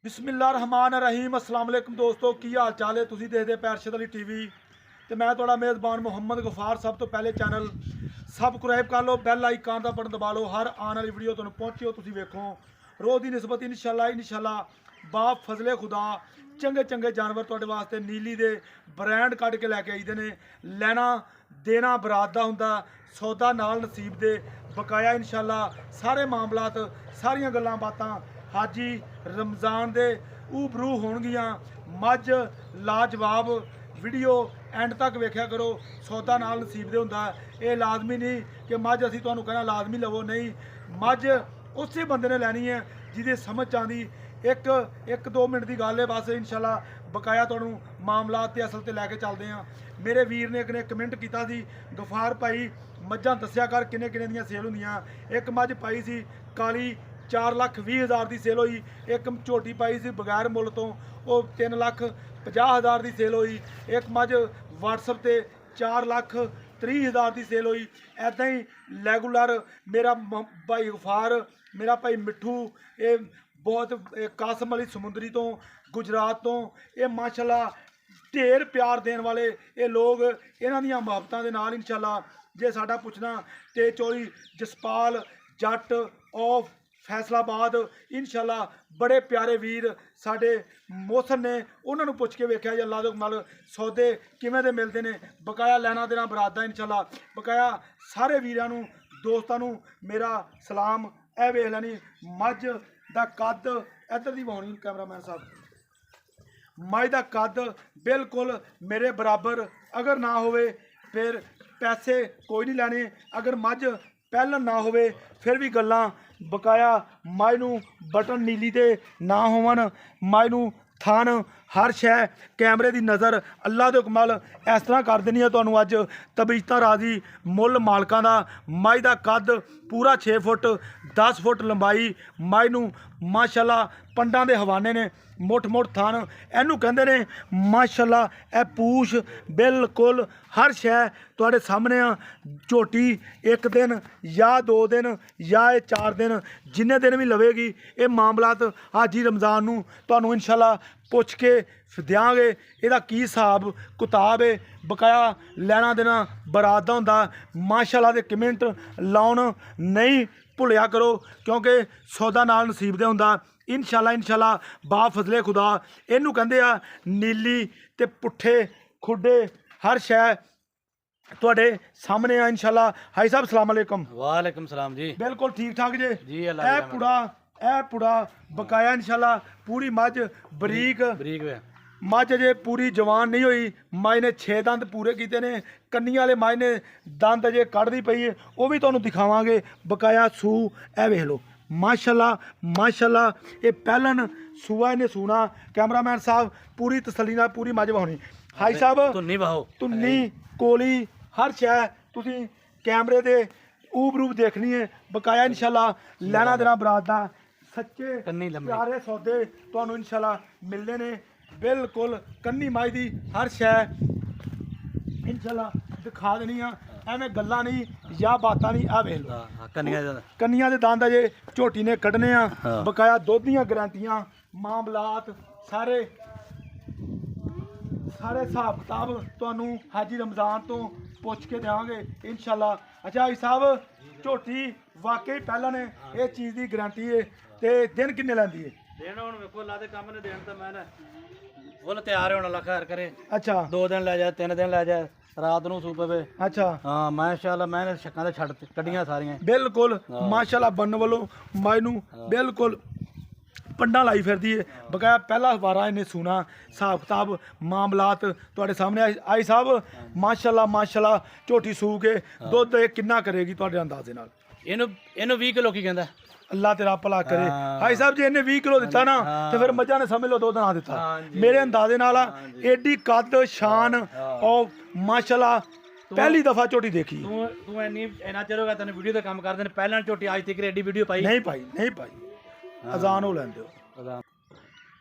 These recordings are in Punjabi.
बिस्मिल्लाहिर्रहमानिर्रहीम अस्सलाम वालेकुम दोस्तों की हाल चाल है तुसीं देखदे पैरशद अली टीवी ते मैं तुहाड़ा मेज़बान मुहम्मद गफार। सब तो पहले चैनल सबसक्राइब कर लो, बैल आइकन का बटन दबा लो, हर आने वाली वीडियो तुहानूं पहुंचे तुसीं वेखो। रोज़ की निस्बत इंशाल्लाह बाप फजले खुदा चंगे चंगे जानवर तुहाडे वास्ते नीली दे ब्रांड कढ के लैके आईदे ने। लैना देना बरात दा हुंदा, सौदा नाल नसीब दे बकाया इंशाल्लाह सारे मामलात सारियां गल्लां बातां हाजी रमज़ान दे ऊबरू होणगियां। मझ लाजवाब वीडियो एंड तक वेख्या करो, सौदा नाल नसीब दे हुंदा। ये लाजमी नहीं कि मझ असीं तुहानूं कहना लाजमी लवो, नहीं, मझ उस बंदे ने लैनी है जिहदी समझ आंदी। एक दो मिनट की गल है बस, इंशाल्लाह बकाया तुहानूं मामलात ते असल ते लैके चलदे हां। मेरे वीर ने एक ने कमेंट कीता सी, गफार भाई मझां दस्सिया कर किन्ने किन्ने दियां सेल हुंदियां। एक मझ पाई सी काली 4,20,000 की सेल हुई, एक झोटी पाई सी बगैर मुल तो वो 3,50,000 की सेल हुई, एक मझ व्हाट्सएप से 4,30,000 की सेल हुई। ऐदा ही रैगूलर मेरा भाई गफार, मेरा भाई मिठू, ये बहुत कासम अली समुंदरी तो गुजरात तो, ये माशाल्लाह ढेर प्यार देने वाले ये लोग, इन्हां दियां मुहब्बतां दे नाल इंशाल्लाह जे साडा पुछना ते चोरी जसपाल जट ऑफ फैसलाबाद इंशाल्लाह बड़े प्यारे वीर साडे मोहसन ने, उन्होंने पुछ के वेख्या जी अल्लाह दे नाल सौदे किवें दे मिलदे ने। बकाया लैना देना बरात दा इंशाल्लाह बकाया सारे वीरां नूं दोस्तां नूं मेरा सलाम। ए वेख लैनी मझ दा कद, इधर दी वाउणी कैमरामैन साहब, मझ दा कद बिल्कुल मेरे बराबर अगर ना होवे फिर पैसे कोई नहीं लैने, अगर मझ पहलन ना होवे फिर भी गल्लां। बकाया मझ नूं बटन नीली दे ना होवन, मझ नूं थन हर शै कैमरे की नज़र अल्लाह दे हुक्म नाल इस तरह कर देनी है तुहानूं अज तबीयतां राजी मुल मालकां दा। मझ दा कद पूरा 6 फुट 10 फुट लंबाई, मझ नूं माशाल्लाह पंडां दे हवाने ने, मुठ मुठ थन इनू कहंदे ने माशाल्लाह। ए पूछ बिल्कुल हर शै तुहाडे सामने आ। झोटी एक दिन या 2 दिन या 4 दिन जिन्ने दिन भी लवेगी, ये मामलात हाजी रमज़ान नूं तुहानूं इंशाल्लाह पुछ के देंगे इहदा की हिसाब किताब है। बकाया लैना देना बरात दा हुंदा। माशाल्लाह दे कमेंट लाउण नहीं भुलिया करो, क्योंकि सौदा नाल नसीब दे हुंदा। इंशाल्लाह बा फजले खुदा इनू कहंदे आ नीली ते पुट्ठे खुडे हर शै तुहाडे सामने आ इंशाल्लाह। हाई साहब सलाम अलैकुम। वालेकुम सलाम जी। बिल्कुल ठीक ठाक जे जी अल्लाह ए पुड़ा बकाया इंशाल्लाह पूरी मझ बरीक बरीक वे मझ अजे पूरी जवान नहीं हुई। मझ ने 6 दंद पूरे किए ने, कन्नी वाले मझ ने दंद अजे कढ़दी पई है, वो भी तुहानूं दिखावांगे। बकाया सू ए वेख लो माशाल्लाह ये पहलन सूआ इन्हें सूना। कैमरामैन साहब पूरी तसल्ली नाल पूरी मझ वाहुणी। हाई साहब तुन्नी कोली हर शै तुसीं कैमरे दे ऊबरू देखनी है। बकाया इंशाल्लाह लैना देना बरात दा सच्चे प्यारे सौदे तुहानूं इंशाल्लाह मिलने ने। बिल्कुल कन्नी माई दी हर शै इंशाल्लाह दिखा देनी आ, एवें गल्लां नहीं या बातां नहीं। आ वेख लो कन्नियां दे दंद अजे झोटी ने कड्ढने आ। बकाया दुध दियां गारंटियां मामलात सारे हिसाब किताब तुहानूं हाजी रमज़ान तो पुछ के देंगे इंशाल्लाह। अच्छा भाई साहब झोटी वाकई पहला ने इस चीज़ की गारंटी है, तो दिन किन्ने लैंदी है? दिन हुण वेखो अल्लाह दे काम ने देन तां मैं फुल तैयार होना अल्लाह खैर करे। अच्छा 2 दिन लै जाए 3 दिन लै जाए रात नूं सू पवे। अच्छा हाँ माशाल्लाह मैंने शक्कां ते छड्ड कड्ढियां सारियां बिल्कुल माशाल्लाह बन्न वालों मझ नूं बिल्कुल पंडा लाई फिरदी है। बकाया पहला वारा इन्हें सुना हिसाब किताब मामलात तुहाडे सामने। आई साहब माशाल्लाह झोटी सू के दुध किन्ना करेगी तुहाडे अंदाजे नाल? इनू 20 किलो की कहंदा अल्लाह तेरा भला करे। हाई साहब जी इन्हें 20 किलो दिता ना तो फिर मझा ने समझ लो 2 दिन दिता। मेरे अंदाजे नाल एडी कद शान और माशाल्लाह पहली दफा झोटी देखी। तू इन्ना चिर हो गया तैਨੂੰ वीडियो ते काम करदे ने, पहला झोटी आज तक एडी वीडियो पाई नहीं पाई अजान हो लैंदे हो।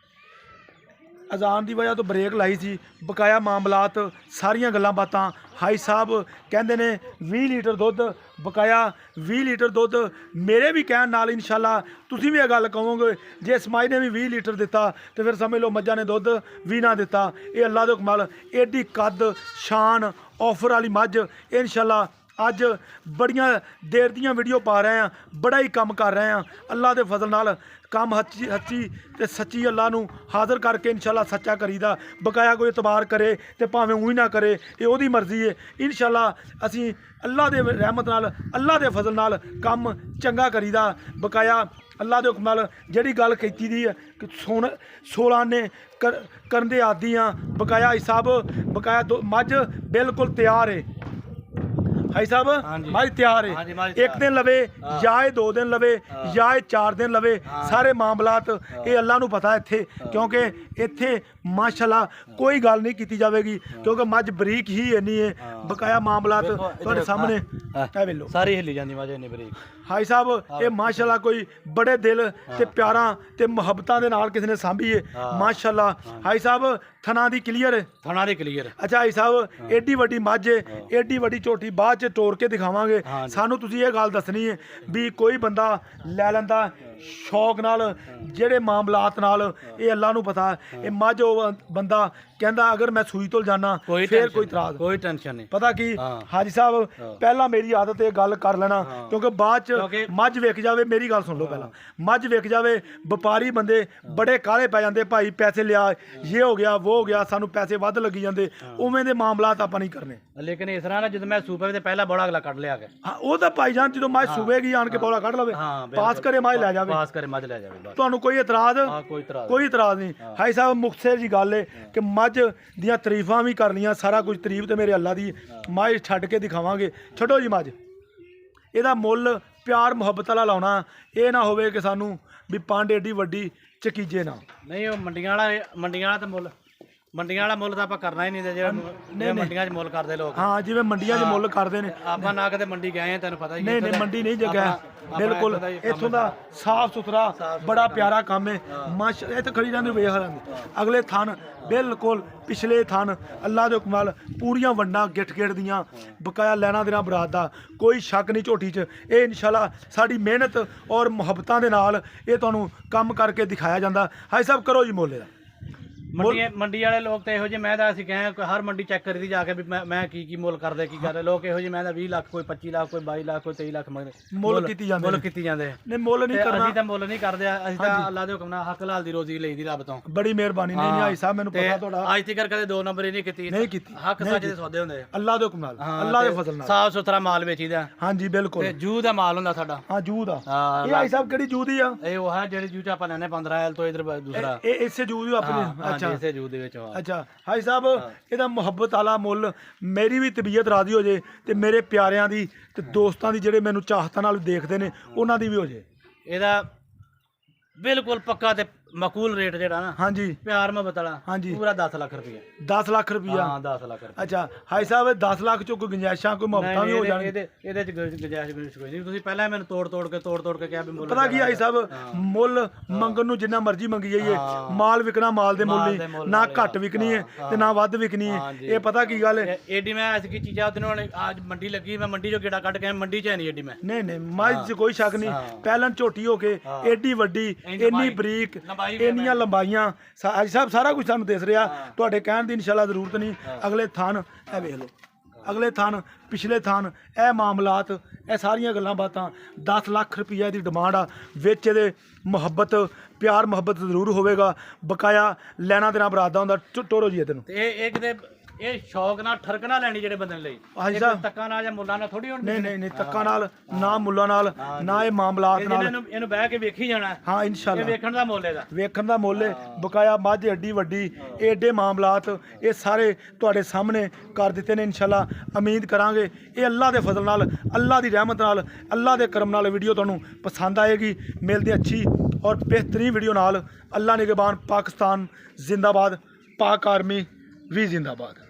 ਅਜ਼ਾਨ ਦੀ ਵਜ੍ਹਾ ਤੋਂ ਬ੍ਰੇਕ ਲਾਈ ਸੀ। ਬਕਾਇਆ ਮਾਮਲਾਤ ਸਾਰੀਆਂ ਗੱਲਾਂ ਬਾਤਾਂ ਹਾਈ ਸਾਹਿਬ ਕਹਿੰਦੇ ਨੇ 20 ਲੀਟਰ ਦੁੱਧ ਬਕਾਇਆ 20 ਲੀਟਰ ਦੁੱਧ ਮੇਰੇ ਵੀ ਕਹਿਣ ਨਾਲ ਇਨਸ਼ਾਅੱਲਾ ਤੁਸੀਂ ਵੀ ਇਹ ਗੱਲ ਕਹੋਗੇ ਜੇ ਇਸਮਾਈ ਨੇ ਵੀ 20 ਲੀਟਰ ਦਿੱਤਾ ਤੇ ਫਿਰ ਸਮਝ ਲਓ ਮੱਝਾਂ ਨੇ ਦੁੱਧ ਵੀ ਨਾ ਦਿੱਤਾ। ਇਹ ਅੱਲਾ ਦੇ ਹੁਕਮ ਨਾਲ ਏਡੀ ਕੱਦ ਸ਼ਾਨ ਆਫਰ ਵਾਲੀ ਮੱਝ ਇਨਸ਼ਾਅੱਲਾ ਅੱਜ ਬੜੀਆਂ ਦੇਰ ਦੀਆਂ ਵੀਡੀਓ ਪਾ ਰਹੇ ਆ, ਬੜਾ ਹੀ ਕੰਮ ਕਰ ਰਹੇ ਆ। ਅੱਲਾ ਦੇ ਫਜ਼ਲ ਨਾਲ ਕੰਮ ਹੱਚੀ ਤੇ ਸੱਚੀ ਅੱਲਾ ਨੂੰ ਹਾਜ਼ਰ ਕਰਕੇ ਇਨਸ਼ਾਅੱਲਾ ਸੱਚਾ ਕਰੀਦਾ। ਬਕਾਇਆ ਕੋਈ ਇਤਬਾਰ ਕਰੇ ਤੇ ਭਾਵੇਂ ਉਹੀ ਨਾ ਕਰੇ, ਇਹ ਉਹਦੀ ਮਰਜ਼ੀ ਹੈ। ਇਨਸ਼ਾਅੱਲਾ ਅਸੀਂ ਅੱਲਾ ਦੇ ਰਹਿਮਤ ਨਾਲ ਅੱਲਾ ਦੇ ਫਜ਼ਲ ਨਾਲ ਕੰਮ ਚੰਗਾ ਕਰੀਦਾ। ਬਕਾਇਆ ਅੱਲਾ ਦੇ ਹੁਕਮ ਨਾਲ ਜਿਹੜੀ ਗੱਲ ਕੀਤੀ ਦੀ ਹੈ ਕਿ 16 ਨੇ ਕਰਨ ਦੇ ਆਦੀ ਆ। ਬਕਾਇਆ ਹਿਸਾਬ ਬਕਾਇਆ ਮੱਝ ਬਿਲਕੁਲ ਤਿਆਰ ਹੈ। ਹਾਈ ਸਾਹਿਬ ਮੱਝ ਤਿਆਰ ਹੈ। ਇੱਕ ਦਿਨ ਲਵੇ ਜਾਂ ਇਹ 2 ਦਿਨ ਲਵੇ ਜਾਂ ਇਹ 4 ਦਿਨ ਲਵੇ, ਸਾਰੇ ਮਾਮਲਾਤ ਇਹ ਅੱਲਾ ਨੂੰ ਪਤਾ ਇੱਥੇ, ਕਿਉਂਕਿ ਇੱਥੇ ਮਾਸ਼ਾਅੱਲਾ ਕੋਈ ਗੱਲ ਨਹੀਂ ਕੀਤੀ ਜਾਵੇਗੀ ਕਿਉਂਕਿ ਮੱਝ ਬਰੀਕ ਹੀ ਇੰਨੀ ਹੈ। ਬਕਾਇਆ ਮਾਮਲਾਤ ਤੁਹਾਡੇ ਸਾਹਮਣੇ ਇਹ ਵੇਲੋ ਸਾਰੀ ਹਿੱਲੀ ਜਾਂਦੀ ਮੱਝ ਇੰਨੀ ਬਰੀਕ। ਹਾਈ ਸਾਹਿਬ ਇਹ ਮਾਸ਼ਾਅੱਲਾ ਕੋਈ ਬੜੇ ਦਿਲ ਤੇ ਪਿਆਰਾਂ ਤੇ ਮੁਹੱਬਤਾਂ ਦੇ ਨਾਲ ਕਿਸੇ ਨੇ ਸਾਂਭੀ ਹੈ ਮਾਸ਼ਾਅੱਲਾ। ਹਾਈ ਸਾਹਿਬ ਥਣਾ ਦੀ ਕਲੀਅਰ ਹੈ। ਥਣਾ ਦੀ ਕਲੀਅਰ। ਅੱਛਾ ਹਾਈ ਸਾਹਿਬ ਏਡੀ ਵੱਡੀ ਮੱਝ ਹੈ, ਏਡੀ ਵੱਡੀ ਝੋਟੀ ਬਾਅਦ ਚ ਤੋੜ ਕੇ ਦਿਖਾਵਾਂਗੇ। ਸਾਨੂੰ ਤੁਸੀਂ ਇਹ ਗੱਲ ਦੱਸਣੀ ਹੈ ਵੀ ਕੋਈ ਬੰਦਾ ਲੈ ਲੈਂਦਾ ਸ਼ੌਕ ਨਾਲ ਜਿਹੜੇ ਮਾਮਲਾਤ ਨਾਲ, ਇਹ ਅੱਲਾ ਨੂੰ ਪਤਾ। ਇਹ ਮੱਝ ਉਹ ਬੰਦਾ ਕਹਿੰਦਾ ਅਗਰ ਮੈਂ ਸੂਈ ਤੋਂ ਜਾਣਾ ਫਿਰ ਕੋਈ ਇਤਰਾਜ਼ ਕੋਈ ਟੈਨਸ਼ਨ ਨਹੀਂ। ਪਤਾ ਕੀ ਹਾਜੀ ਸਾਹਿਬ ਪਹਿਲਾਂ ਮੇਰੀ ਆਦਤ ਇਹ ਗੱਲ ਕਰ ਲੈਣਾ ਕਿਉਂਕਿ ਬਾਅਦ ਚ ਮੱਝ ਵਿਕ ਜਾਵੇ, ਮੇਰੀ ਗੱਲ ਸੁਣ ਲਓ ਪਹਿਲਾਂ, ਮੱਝ ਵਿਕ ਜਾਵੇ ਵਪਾਰੀ ਬੰਦੇ ਬੜੇ ਕਾਹਲੇ ਪੈ ਜਾਂਦੇ, ਭਾਈ ਪੈਸੇ ਲਿਆ ਇਹ ਹੋ ਗਿਆ ਉਹ ਹੋ ਗਿਆ, ਸਾਨੂੰ ਪੈਸੇ ਵੱਧ ਲੱਗੀ ਜਾਂਦੇ। ਉਵੇਂ ਦੇ ਮਾਮਲਾਤ ਆਪਾਂ ਨਹੀਂ ਕਰਨੇ। ਲੇਕਿਨ ਇਸ ਤਰ੍ਹਾਂ ਨਾ ਜਦੋਂ ਮੈਂ ਸੂਪੇ ਤੇ ਪਹਿਲਾਂ ਬੜਾ ਅਗਲਾ ਕੱਢ ਲਿਆ ਕੇ ਹਾਂ ਉਹ ਤਾਂ ਭਾਈ ਜਾਨ ਜਦੋਂ ਮੱਝ ਸੂਵੇਗੀ ਆਣ ਕੇ ਬੋਲਾ ਕੱਢ ਲਵੇ, ਪਾਸ ਕਰੇ ਮੱਝ ਲੈ ਜਾਵੇ, ਪਾਸ ਕਰੇ ਮੱਝ ਲੈ ਜਾਵੇ ਬਸ। ਤੁਹਾਨੂੰ ਕੋਈ ਇਤਰਾਜ਼ ਕੋਈ ਇਤਰਾਜ਼ ਨਹੀਂ। ਹਾਈ ਸਾਹਿਬ ਮੁਖਤਸਰ ਜੀ ਗੱਲ ਹੈ ਕਿ ਮੱਝ ਦੀਆਂ ਤਾਰੀਫਾਂ ਵੀ ਕਰਨੀਆਂ, ਸਾਰਾ ਕੁਝ ਤਾਰੀਫ ਤੇ ਮੇਰੇ ਅੱਲਾ ਦੀ। ਮੱਝ ਛੱਡ ਕੇ ਦਿਖਾਵਾਂਗੇ। ਛੱਡੋ ਜੀ ਮੱਝ, ਇਹਦਾ ਮੁੱਲ ਪਿਆਰ ਮੁਹੱਬਤ ਵਾਲਾ ਲਾਉਣਾ, ਇਹ ਨਾ ਹੋਵੇ ਕਿ ਸਾਨੂੰ ਵੀ ਪੰਡ ਏਡੀ ਵੱਡੀ ਚਕੀਜੇ ਨਾ। ਨਹੀਂ ਉਹ ਮੰਡੀਆਂ ਵਾਲਾ ਤਾਂ ਮੰਡੀਆਂ ਵਾਲਾ ਮੁੱਲ ਤਾਂ ਆਪਾਂ ਕਰਨਾ ਹੀ ਨਹੀਂ ਤੇ ਜਿਹੜਾ ਮੰਡੀਆਂ 'ਚ ਮੁੱਲ ਕਰਦੇ ਲੋਕ। ਹਾਂ ਜਿਵੇਂ ਮੰਡੀਆਂ 'ਚ ਮੁੱਲ ਕਰਦੇ ਨੇ, ਆਪਾਂ ਨਾ ਕਦੇ ਮੰਡੀ ਗਏ ਆ, ਤੈਨੂੰ ਪਤਾ ਹੀ। ਨਹੀਂ ਮੰਡੀ ਨਹੀਂ ਜਗ੍ਹਾ ਬਿਲਕੁਲ ਇੱਥੋਂ ਦਾ ਸਾਫ ਸੁਥਰਾ ਬੜਾ ਪਿਆਰਾ ਕੰਮ ਹੈ ਮਾਸ਼ਾ। ਇਹ ਤਾਂ ਖੜੀ ਜਾਂਦੇ ਵੇਖ ਲੈਂਦੇ ਅਗਲੇ ਥਣ ਬਿਲਕੁਲ ਪਿਛਲੇ ਥਣ ਅੱਲਾ ਦੇ ਹੁਕਮ ਨਾਲ ਪੂਰੀਆਂ ਵੰਡਾਂ ਗਿੱਠ ਦੀਆਂ। ਬਕਾਇਆ ਲੈਣਾ ਦੇਣਾ ਬਰਾਤ ਦਾ ਕੋਈ ਸ਼ੱਕ ਨਹੀਂ ਝੋਟੀ 'ਚ। ਇਹ ਇਨਸ਼ਾਅੱਲਾ ਸਾਡੀ ਮਿਹਨਤ ਔਰ ਮੁਹੱਬਤਾਂ ਦੇ ਨਾਲ ਇਹ ਤੁਹਾਨੂੰ ਕੰਮ ਕਰਕੇ ਦਿਖਾਇਆ ਜਾਂਦਾ। ਹਾਈ ਸਾਹਿਬ ਕਰੋ ਜੀ ਮੁੱਲ ਦਾ। ਮੰਡੀ ਵਾਲੇ ਲੋਕ ਤਾਂ ਇਹੋ ਜਿਹੇ, ਮੈਂ ਤਾਂ ਅਸੀਂ ਕਹੇ ਹਰ ਮੰਡੀ ਚੈੱਕ ਕਰੀ ਦੀ ਜਾ ਕੇ ਵੀ ਮੈਂ ਕੀ ਮੁੱਲ ਕਰਦੇ ਕੀ ਕਰਦੇ। ਲੋਕ ਇਹੋ ਜਿਹੇ, ਮੈਂ ਤਾਂ 20 ਲੱਖ ਕੋਈ 25 ਲੱਖ ਕੋਈ 22 ਲੱਖ ਕੋਈ 23 ਲੱਖ ਮੁੱਲ ਕੀਤੀ ਜਾਂਦੇ ਨਹੀਂ ਮੁੱਲ ਨਹੀਂ ਕਰਨਾ। ਅਸੀਂ ਤਾਂ ਮੁੱਲ ਨਹੀਂ ਕਰਦੇ, ਅਸੀਂ ਤਾਂ ਅੱਲਾ ਦੇ ਹੁਕਮ ਨਾਲ ਹੱਕ ਲਾਲ ਦੀ ਰੋਜ਼ੀ ਲਈਦੀ ਰੱਬ ਤੋਂ। ਬੜੀ ਮਿਹਰਬਾਨੀ। ਨਹੀਂ ਹਾਈ ਸਾਹਿਬ ਮੈਨੂੰ ਪਤਾ ਤੁਹਾਡਾ ਅੱਜ ਤੱਕ ਕਦੇ 2 ਨੰਬਰ ਹੀ ਨਹੀਂ ਕੀਤੀ ਹੱਕ ਸੱਚ ਦੇ ਸੌਦੇ ਹੁੰਦੇ ਅੱਲਾ ਦੇ ਹੁਕਮ ਨਾਲ ਅੱਲਾ ਦੇ ਫਜ਼ਲ ਨਾਲ। ਸਾਫ ਸੁਥਰਾ ਮਾਲ ਵੇਚੀਦਾ। ਹਾਂਜੀ ਬਿਲਕੁਲ ਤੇ ਜੂਹ ਦਾ ਮਾਲ ਹੁੰਦਾ ਸਾਡਾ। ਹਾਂ ਜੂਹ ਦਾ। ਇਹ ਹਾਈ ਸਾਹਿਬ ਕਿਹੜੀ ਜੂਹ ਦੀ ਆ? ਇਹ ਉਹ ਹੈ ਜਿਹੜੀ ਜੂਹ ਚ ਆਪਾਂ ਲੈਣੇ 15 ਐਲ ਤੋਂ ਇਧਰ ਦੂਸਰਾ ਇਹ ਇਸੇ ਜੂਹ ਦੀ ਆਪਣੀ। ਅੱਛਾ ਇਸੇ ਜੂਹ ਦੇ ਵਿੱਚ। ਅੱਛਾ ਹਾਈ ਸਾਹਿਬ ਇਹਦਾ ਮੁਹੱਬਤ ਵਾਲਾ ਮੁੱਲ ਮੇਰੀ ਵੀ ਤਬੀਅਤ ਰਾਜ਼ੀ ਹੋ ਜੇ ਤੇ ਮੇਰੇ ਪਿਆਰਿਆਂ ਦੀ ਤੇ ਦੋਸਤਾਂ ਦੀ ਜਿਹੜੇ ਮੈਨੂੰ ਚਾਹਤਾਂ ਨਾਲ ਦੇਖਦੇ ਨੇ ਉਹਨਾਂ ਦੀ ਵੀ ਹੋ ਜੇ। ਇਹਦਾ ਬਿਲਕੁਲ ਪੱਕਾ ਤੇ ਮਕੂਲ ਰੇਟ ਜਿਹੜਾ ਨਾ ਹਾਂਜੀ ਪਿਆਰ ਮੁਹੱਬਤ ਵਾਲਾ ਪੂਰਾ 10 ਲੱਖ ਰੁਪਏ। 10 ਲੱਖ ਰੁਪਇਆ? ਹਾਂ 10 ਲੱਖ ਰੁਪਏ। ਅੱਛਾ ਹਾਈ ਸਾਹਿਬ 10 ਲੱਖ ਚੋਂ ਕੋਈ ਗੁੰਜਾਇਸ਼ਾਂ ਕੋਈ ਮੁਹੱਬਤਾਂ ਵੀ ਹੋ ਜਾਣ? ਇਹਦੇ ਚ ਗੁੰਜਾਇਸ਼ ਕੋਈ ਨਹੀਂ। ਤੁਸੀਂ ਪਹਿਲਾਂ ਮੈਨੂੰ ਤੋੜ ਕੇ ਕਿਹਾ ਵੀ ਮੁੱਲ। ਪਤਾ ਕੀ ਹਾਈ ਸਾਹਿਬ ਮੁੱਲ ਮੰਗਣ ਨੂੰ ਜਿੰਨਾ ਮਰਜ਼ੀ ਮੰਗੀ ਜਾਈਏ, ਮਾਲ ਵਿਕਣਾ ਮਾਲ ਦੇ ਮੁੱਲ ਹੀ, ਨਾ ਘੱਟ ਵਿਕਣੀ ਹੈ ਤੇ ਨਾ ਵੱਧ ਵਿਕਣੀ ਹੈ। ਇਹ ਪਤਾ ਕੀ ਗੱਲ ਹੈ ਏਡੀ ਮੈਂ ਐਸੀ ਚੀਜ਼ਾਂ ਉਹਦੇ ਅੱਜ ਮੰਡੀ ਲੱਗੀ, ਮੈਂ ਮੰਡੀ ਚੋਂ ਗੇੜਾ ਕੱਢ ਕੇ ਮੰਡੀ ਚ ਨਹੀਂ ਏਡੀ ਮੈਂ। ਨਹੀਂ ਮੱਝ 'ਚ ਕੋਈ ਸ਼ੱਕ ਨਹੀਂ। ਪਹਿਲਾਂ ਝੋਟੀ ਹੋ ਕੇ ਏਡੀ ਵੱਡੀ ਇੰਨੀ ਬਰੀਕ ਇੰਨੀਆਂ ਲੰਬਾਈਆਂ ਹਾਜੀ ਸਾਹਿਬ ਸਾਰਾ ਕੁਝ ਸਾਨੂੰ ਦਿਸ ਰਿਹਾ। ਤੁਹਾਡੇ ਕਹਿਣ ਦੀ ਇਨਸ਼ਾਅੱਲਾ ਜ਼ਰੂਰਤ ਨਹੀਂ। ਅਗਲੇ ਥਣ ਇਹ ਵੇਖ ਲਓ, ਅਗਲੇ ਥਣ ਪਿਛਲੇ ਥਣ, ਇਹ ਮਾਮਲਾਤ ਇਹ ਸਾਰੀਆਂ ਗੱਲਾਂ ਬਾਤਾਂ। 10 ਲੱਖ ਰੁਪਈਆ ਦੀ ਡਿਮਾਂਡ ਆ। ਵਿੱਚ ਇਹਦੇ ਮੁਹੱਬਤ ਪਿਆਰ ਮੁਹੱਬਤ ਜ਼ਰੂਰ ਹੋਵੇਗਾ। ਬਕਾਇਆ ਲੈਣਾ ਦੇਣਾ ਬਰਾਤ ਦਾ ਹੁੰਦਾ। ਟੋਰੋ ਜੀ ਇਹਨੂੰ ਇਹ ਕਿਤੇ ਇਹ ਸ਼ੌਕ ਨਾਲ ਠਰਕਣਾ ਲੈਣੀ ਜਿਹੜੇ ਬੰਦੇ ਲਈ। ਹਾਂਜੀ ਸਾਹਿਬ ਤੱਕਾਂ ਨਾਲ ਜਾਂ ਮੁੱਲਾਂ ਨਾਲ ਥੋੜੀ ਹੋਣੀ। ਨਹੀਂ ਤੱਕਾਂ ਨਾਲ ਨਾ ਮੁੱਲਾਂ ਨਾਲ ਨਾ ਇਹ ਮਾਮਲਾਤ ਨਾਲ। ਇਹਨੂੰ ਬਹਿ ਕੇ ਵੇਖੀ ਜਾਣਾ। ਹਾਂ ਇਨਸ਼ਾਅੱਲਾ ਵੇਖਣ ਦਾ ਮੁੱਲ ਇਹਦਾ, ਵੇਖਣ ਦਾ ਮੁੱਲ ਹੈ। ਬਕਾਇਆ ਮੱਝ ਏਡੀ ਵੱਡੀ, ਏਡੇ ਮਾਮਲਾਤ ਇਹ ਸਾਰੇ ਤੁਹਾਡੇ ਸਾਹਮਣੇ ਕਰ ਦਿੱਤੇ ਨੇ। ਇਨਸ਼ਾਅੱਲਾ ਉਮੀਦ ਕਰਾਂਗੇ ਇਹ ਅੱਲਾ ਦੇ ਫਜ਼ਲ ਨਾਲ ਅੱਲਾ ਦੀ ਰਹਿਮਤ ਨਾਲ ਅੱਲਾ ਦੇ ਕਰਮ ਨਾਲ ਵੀਡੀਓ ਤੁਹਾਨੂੰ ਪਸੰਦ ਆਏਗੀ। ਮਿਲਦੇ ਅੱਛੀ ਔਰ ਬਿਹਤਰੀਨ ਵੀਡੀਓ ਨਾਲ। ਅੱਲਾ ਨਿਗਹਬਾਨ। ਪਾਕਿਸਤਾਨ ਜ਼ਿੰਦਾਬਾਦ। ਪਾਕ ਆਰਮੀ ਵੀ ਜ਼ਿੰਦਾਬਾਦ।